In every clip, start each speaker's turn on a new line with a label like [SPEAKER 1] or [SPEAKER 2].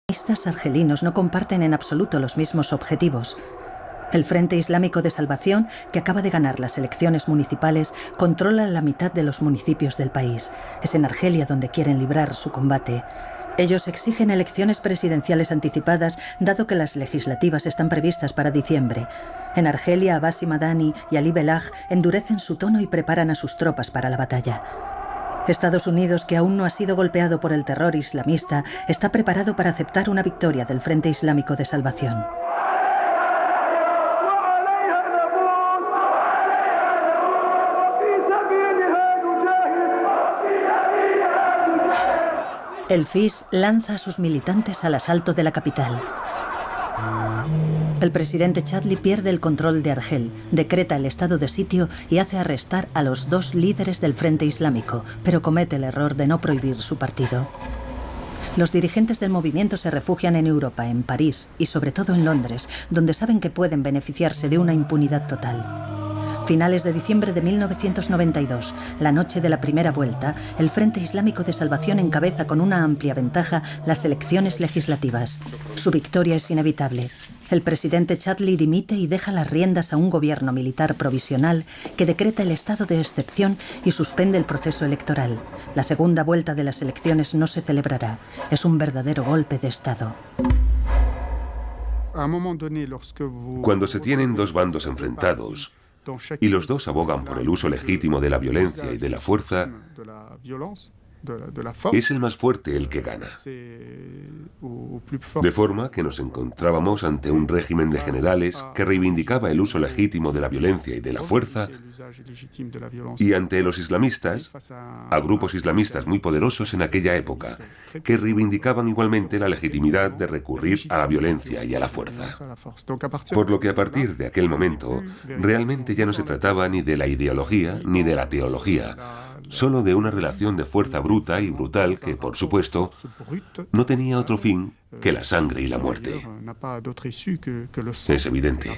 [SPEAKER 1] Los argelinos no comparten en absoluto los mismos objetivos. El Frente Islámico de Salvación, que acaba de ganar las elecciones municipales, controla la mitad de los municipios del país. Es en Argelia donde quieren librar su combate. Ellos exigen elecciones presidenciales anticipadas, dado que las legislativas están previstas para diciembre. En Argelia, Abbasi Madani y Ali Belhaj endurecen su tono y preparan a sus tropas para la batalla. Estados Unidos, que aún no ha sido golpeado por el terror islamista, está preparado para aceptar una victoria del Frente Islámico de Salvación. El FIS lanza a sus militantes al asalto de la capital. El presidente Chadli pierde el control de Argel, decreta el estado de sitio y hace arrestar a los 2 líderes del Frente Islámico, pero comete el error de no prohibir su partido. Los dirigentes del movimiento se refugian en Europa, en París y sobre todo en Londres, donde saben que pueden beneficiarse de una impunidad total. Finales de diciembre de 1992, la noche de la primera vuelta, el Frente Islámico de Salvación encabeza con una amplia ventaja las elecciones legislativas. Su victoria es inevitable. El presidente Chadli dimite y deja las riendas a un gobierno militar provisional que decreta el estado de excepción y suspende el proceso electoral. La segunda vuelta de las elecciones no se celebrará. Es un verdadero golpe de Estado.
[SPEAKER 2] Cuando se tienen 2 bandos enfrentados y los 2 abogan por el uso legítimo de la violencia y de la fuerza, es el más fuerte el que gana. De forma que nos encontrábamos ante un régimen de generales que reivindicaba el uso legítimo de la violencia y de la fuerza, y ante los islamistas, a grupos islamistas muy poderosos en aquella época, que reivindicaban igualmente la legitimidad de recurrir a la violencia y a la fuerza. Por lo que a partir de aquel momento, realmente ya no se trataba ni de la ideología ni de la teología, solo de una relación de fuerza bruta y brutal que, por supuesto, no tenía otro fin que la sangre y la muerte. Es evidente.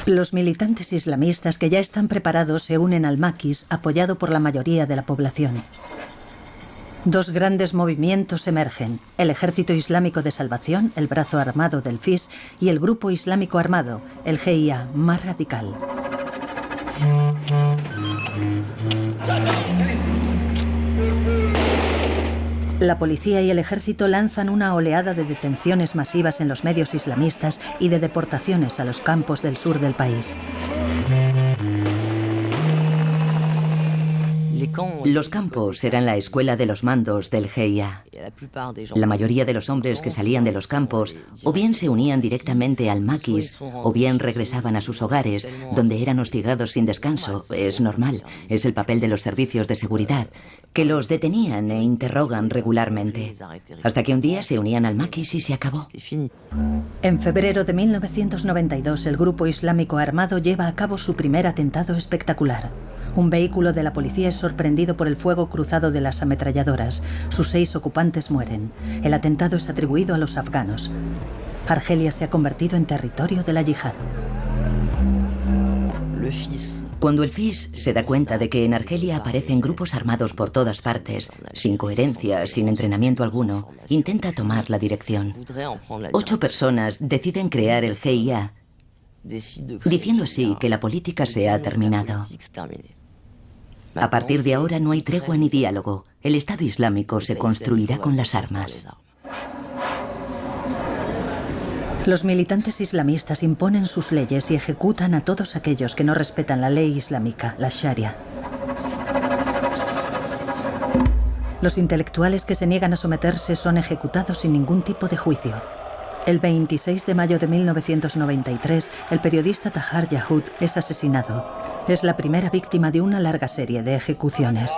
[SPEAKER 1] Los militantes islamistas que ya están preparados se unen al maquis, apoyado por la mayoría de la población. 2 grandes movimientos emergen: el Ejército Islámico de Salvación, el brazo armado del FIS, y el Grupo Islámico Armado, el GIA, más radical. La policía y el ejército lanzan una oleada de detenciones masivas en los medios islamistas y de deportaciones a los campos del sur del país.
[SPEAKER 3] Los campos eran la escuela de los mandos del GIA. La mayoría de los hombres que salían de los campos o bien se unían directamente al maquis o bien regresaban a sus hogares, donde eran hostigados sin descanso. Es normal, es el papel de los servicios de seguridad, que los detenían e interrogan regularmente, hasta que un día se unían al maquis y se acabó.
[SPEAKER 1] En febrero de 1992, el Grupo Islámico Armado lleva a cabo su primer atentado espectacular. Un vehículo de la policía es sorprendido por el fuego cruzado de las ametralladoras. Sus 6 ocupantes mueren. El atentado es atribuido a los afganos. Argelia se ha convertido en territorio de la yihad.
[SPEAKER 3] Cuando el FIS se da cuenta de que en Argelia aparecen grupos armados por todas partes, sin coherencia, sin entrenamiento alguno, intenta tomar la dirección. 8 personas deciden crear el GIA, diciendo así que la política se ha terminado. A partir de ahora no hay tregua ni diálogo. El Estado Islámico se construirá con las armas.
[SPEAKER 1] Los militantes islamistas imponen sus leyes y ejecutan a todos aquellos que no respetan la ley islámica, la Sharia. Los intelectuales que se niegan a someterse son ejecutados sin ningún tipo de juicio. El 26 de mayo de 1993, el periodista Tahar Yahoud es asesinado. Es la primera víctima de una larga serie de ejecuciones.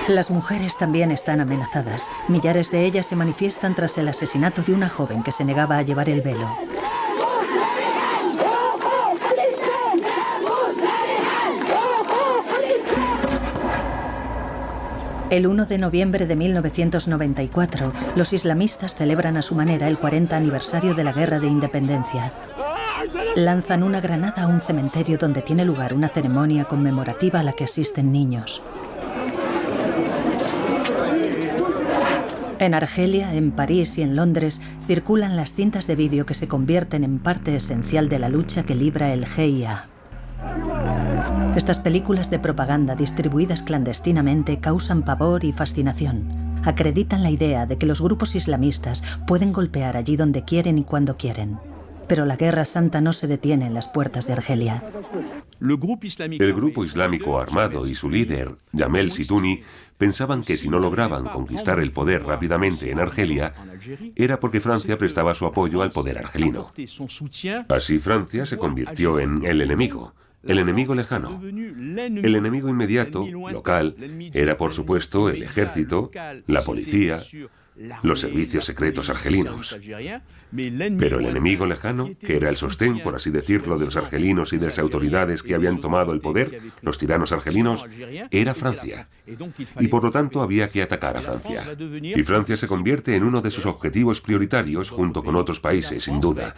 [SPEAKER 1] Las mujeres también están amenazadas. Millares de ellas se manifiestan tras el asesinato de una joven que se negaba a llevar el velo. El 1 de noviembre de 1994, los islamistas celebran a su manera el 40 aniversario de la Guerra de Independencia. Lanzan una granada a un cementerio donde tiene lugar una ceremonia conmemorativa a la que asisten niños. En Argelia, en París y en Londres circulan las cintas de vídeo que se convierten en parte esencial de la lucha que libra el GIA. Estas películas de propaganda distribuidas clandestinamente causan pavor y fascinación. Acreditan la idea de que los grupos islamistas pueden golpear allí donde quieren y cuando quieren. Pero la Guerra Santa no se detiene en las puertas de Argelia.
[SPEAKER 2] El grupo islámico armado y su líder, Jamel Zitouni, pensaban que si no lograban conquistar el poder rápidamente en Argelia, era porque Francia prestaba su apoyo al poder argelino. Así Francia se convirtió en el enemigo lejano. El enemigo inmediato, local, era por supuesto el ejército, la policía, los servicios secretos argelinos. Pero el enemigo lejano, que era el sostén, por así decirlo, de los argelinos y de las autoridades que habían tomado el poder, los tiranos argelinos, era Francia. Y por lo tanto había que atacar a Francia. Y Francia se convierte en uno de sus objetivos prioritarios junto con otros países, sin duda.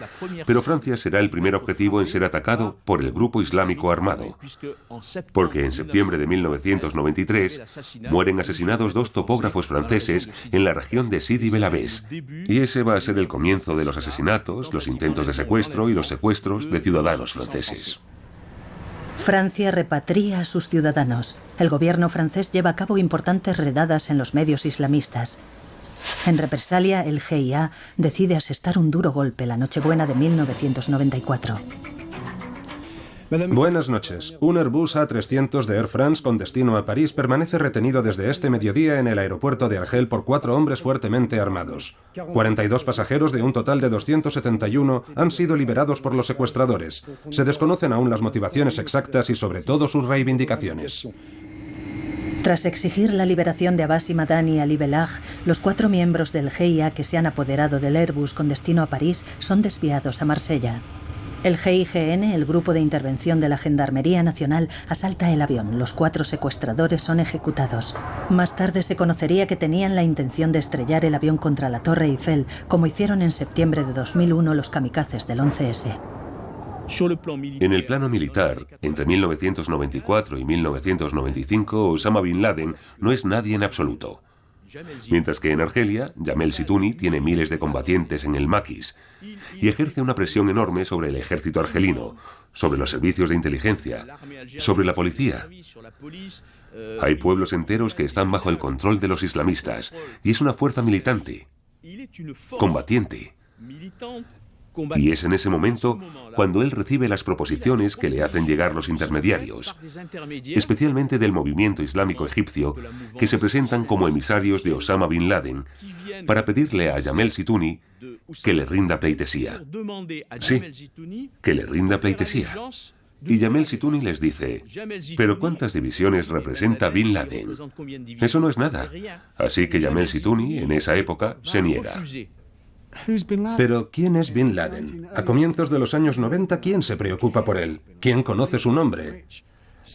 [SPEAKER 2] Pero Francia será el primer objetivo en ser atacado por el grupo islámico armado. Porque en septiembre de 1993 mueren asesinados 2 topógrafos franceses en la región de Sidi Bel Abbes. Y ese va a ser el comienzo de los asesinatos, los intentos de secuestro y los secuestros de ciudadanos franceses.
[SPEAKER 1] Francia repatria a sus ciudadanos. El gobierno francés lleva a cabo importantes redadas en los medios islamistas. En represalia, el GIA decide asestar un duro golpe la Nochebuena de 1994.
[SPEAKER 4] Buenas noches. Un Airbus A300 de Air France con destino a París permanece retenido desde este mediodía en el aeropuerto de Argel por 4 hombres fuertemente armados. 42 pasajeros de un total de 271 han sido liberados por los secuestradores. Se desconocen aún las motivaciones exactas y sobre todo sus reivindicaciones.
[SPEAKER 1] Tras exigir la liberación de Abbas y Madani Ali Belhaj, los 4 miembros del GIA que se han apoderado del Airbus con destino a París son desviados a Marsella. El GIGN, el Grupo de Intervención de la Gendarmería Nacional, asalta el avión. Los 4 secuestradores son ejecutados. Más tarde se conocería que tenían la intención de estrellar el avión contra la Torre Eiffel, como hicieron en septiembre de 2001 los kamikazes del 11S.
[SPEAKER 2] En el plano militar, entre 1994 y 1995, Osama Bin Laden no es nadie en absoluto. Mientras que en Argelia, Jamel Zitouni tiene miles de combatientes en el maquis y ejerce una presión enorme sobre el ejército argelino, sobre los servicios de inteligencia, sobre la policía. Hay pueblos enteros que están bajo el control de los islamistas y es una fuerza militante, combatiente. Y es en ese momento cuando él recibe las proposiciones que le hacen llegar los intermediarios, especialmente del movimiento islámico egipcio, que se presentan como emisarios de Osama Bin Laden, para pedirle a Jamel Zitouni que le rinda pleitesía. Sí, que le rinda pleitesía. Y Jamel Zitouni les dice, ¿pero cuántas divisiones representa Bin Laden? Eso no es nada. Así que Jamel Zitouni, en esa época, se niega.
[SPEAKER 4] Pero, ¿quién es Bin Laden? A comienzos de los años 90, ¿quién se preocupa por él? ¿Quién conoce su nombre?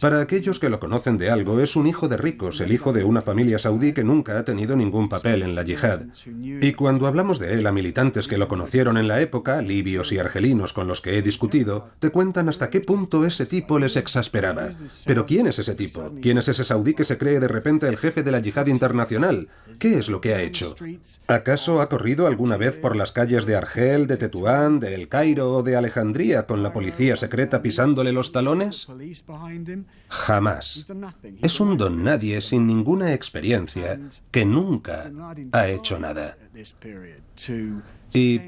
[SPEAKER 4] Para aquellos que lo conocen de algo, es un hijo de ricos, el hijo de una familia saudí que nunca ha tenido ningún papel en la yihad. Y cuando hablamos de él a militantes que lo conocieron en la época, libios y argelinos con los que he discutido, te cuentan hasta qué punto ese tipo les exasperaba. Pero ¿quién es ese tipo? ¿Quién es ese saudí que se cree de repente el jefe de la yihad internacional? ¿Qué es lo que ha hecho? ¿Acaso ha corrido alguna vez por las calles de Argel, de Tetuán, de El Cairo o de Alejandría con la policía secreta pisándole los talones? Jamás. Es un don nadie sin ninguna experiencia que nunca ha hecho nada. Y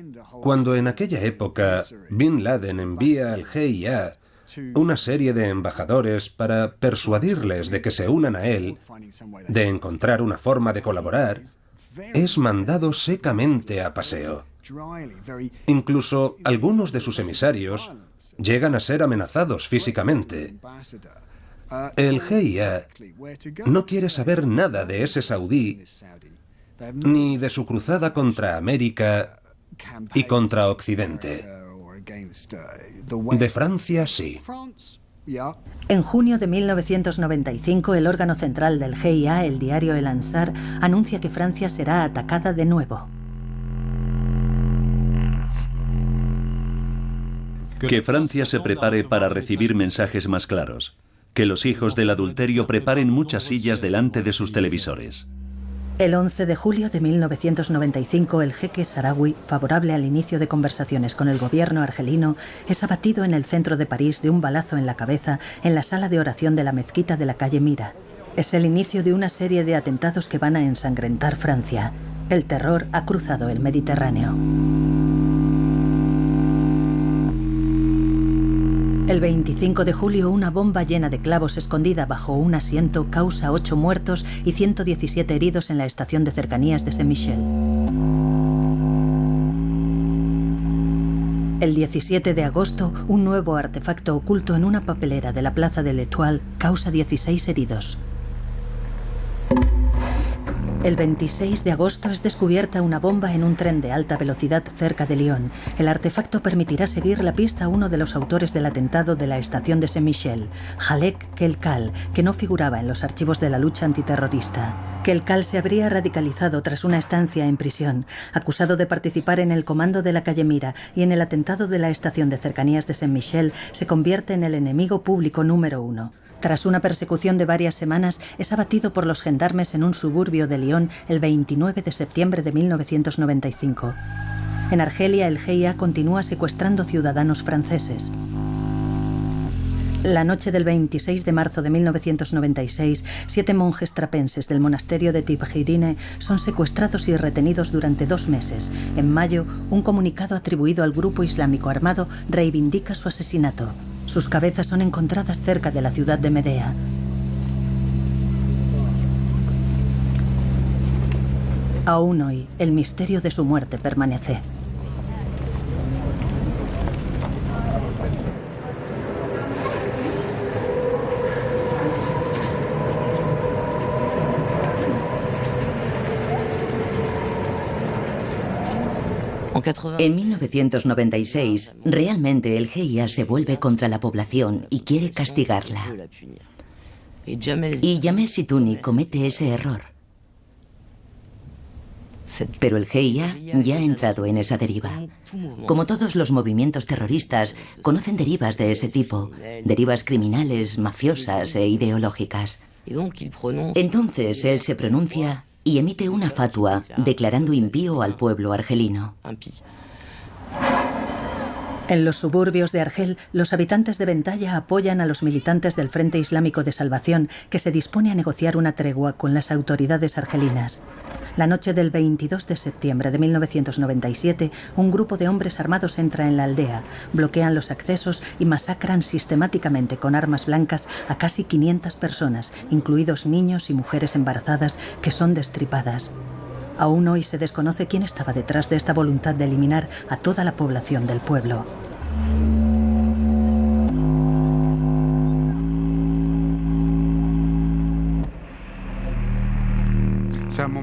[SPEAKER 4] cuando en aquella época Bin Laden envía al GIA una serie de embajadores para persuadirles de que se unan a él, de encontrar una forma de colaborar, es mandado secamente a paseo. Incluso algunos de sus emisarios llegan a ser amenazados físicamente. El GIA no quiere saber nada de ese saudí, ni de su cruzada contra América y contra Occidente. De Francia, sí.
[SPEAKER 1] En junio de 1995, el órgano central del GIA, el diario El Ansar, anuncia que Francia será atacada de nuevo.
[SPEAKER 5] Que Francia se prepare para recibir mensajes más claros. Que los hijos del adulterio preparen muchas sillas delante de sus televisores.
[SPEAKER 1] El 11 de julio de 1995, el jeque saharaui, favorable al inicio de conversaciones con el gobierno argelino, es abatido en el centro de París de un balazo en la cabeza en la sala de oración de la mezquita de la calle Mira. Es el inicio de una serie de atentados que van a ensangrentar Francia. El terror ha cruzado el Mediterráneo. El 25 de julio, una bomba llena de clavos escondida bajo un asiento causa 8 muertos y 117 heridos en la estación de cercanías de Saint-Michel. El 17 de agosto, un nuevo artefacto oculto en una papelera de la plaza de l'Étoile causa 16 heridos. El 26 de agosto es descubierta una bomba en un tren de alta velocidad cerca de Lyon. El artefacto permitirá seguir la pista a uno de los autores del atentado de la estación de Saint-Michel, Khalek Kelkal, que no figuraba en los archivos de la lucha antiterrorista. Kelkal se habría radicalizado tras una estancia en prisión, acusado de participar en el comando de la calle Mira y en el atentado de la estación de cercanías de Saint-Michel, se convierte en el enemigo público número 1. Tras una persecución de varias semanas, es abatido por los gendarmes en un suburbio de Lyon el 29 de septiembre de 1995. En Argelia, el GIA continúa secuestrando ciudadanos franceses. La noche del 26 de marzo de 1996, 7 monjes trapenses del monasterio de Tibjirine son secuestrados y retenidos durante 2 meses. En mayo, un comunicado atribuido al grupo islámico armado reivindica su asesinato. Sus cabezas son encontradas cerca de la ciudad de Medea. Aún hoy, el misterio de su muerte permanece.
[SPEAKER 3] En 1996, realmente el GIA se vuelve contra la población y quiere castigarla. Y Jamel Sitouni comete ese error. Pero el GIA ya ha entrado en esa deriva. Como todos los movimientos terroristas, conocen derivas de ese tipo, derivas criminales, mafiosas e ideológicas. Entonces él se pronuncia y emite una fatua declarando impío al pueblo argelino.
[SPEAKER 1] En los suburbios de Argel, los habitantes de Bentalla apoyan a los militantes del Frente Islámico de Salvación, que se dispone a negociar una tregua con las autoridades argelinas. La noche del 22 de septiembre de 1997, un grupo de hombres armados entra en la aldea, bloquean los accesos y masacran sistemáticamente con armas blancas a casi 500 personas, incluidos niños y mujeres embarazadas, que son destripadas. Aún hoy se desconoce quién estaba detrás de esta voluntad de eliminar a toda la población del pueblo.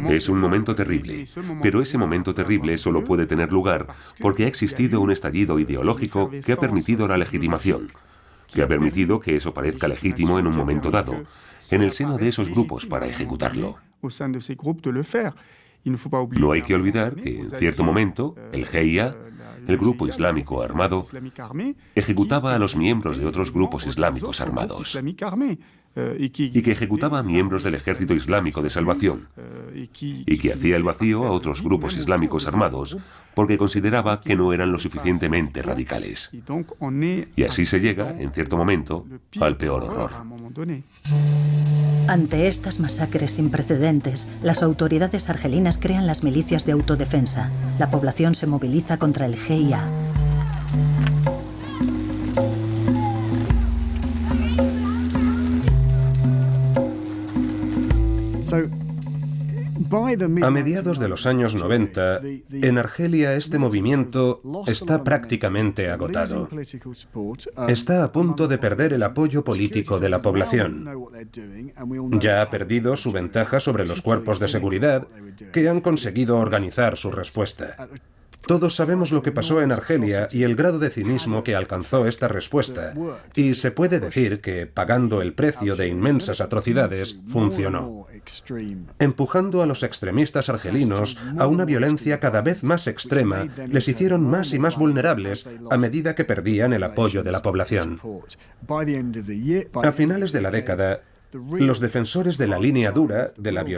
[SPEAKER 2] Es un momento terrible, pero ese momento terrible solo puede tener lugar porque ha existido un estallido ideológico que ha permitido la legitimación, que ha permitido que eso parezca legítimo en un momento dado, en el seno de esos grupos para ejecutarlo. No hay que olvidar que, en cierto momento, el GIA, el grupo islámico armado, ejecutaba a los miembros de otros grupos islámicos armados y que ejecutaba a miembros del Ejército Islámico de Salvación y que hacía el vacío a otros grupos islámicos armados porque consideraba que no eran lo suficientemente radicales. Y así se llega, en cierto momento, al peor horror.
[SPEAKER 1] Ante estas masacres sin precedentes, las autoridades argelinas crean las milicias de autodefensa. La población se moviliza contra el GIA.
[SPEAKER 4] A mediados de los años 90, en Argelia este movimiento está prácticamente agotado. Está a punto de perder el apoyo político de la población. Ya ha perdido su ventaja sobre los cuerpos de seguridad, que han conseguido organizar su respuesta. Todos sabemos lo que pasó en Argelia y el grado de cinismo que alcanzó esta respuesta, y se puede decir que, pagando el precio de inmensas atrocidades, funcionó, empujando a los extremistas argelinos a una violencia cada vez más extrema. Les hicieron más y más vulnerables a medida que perdían el apoyo de la población. A finales de la década, los defensores de la línea dura de la violencia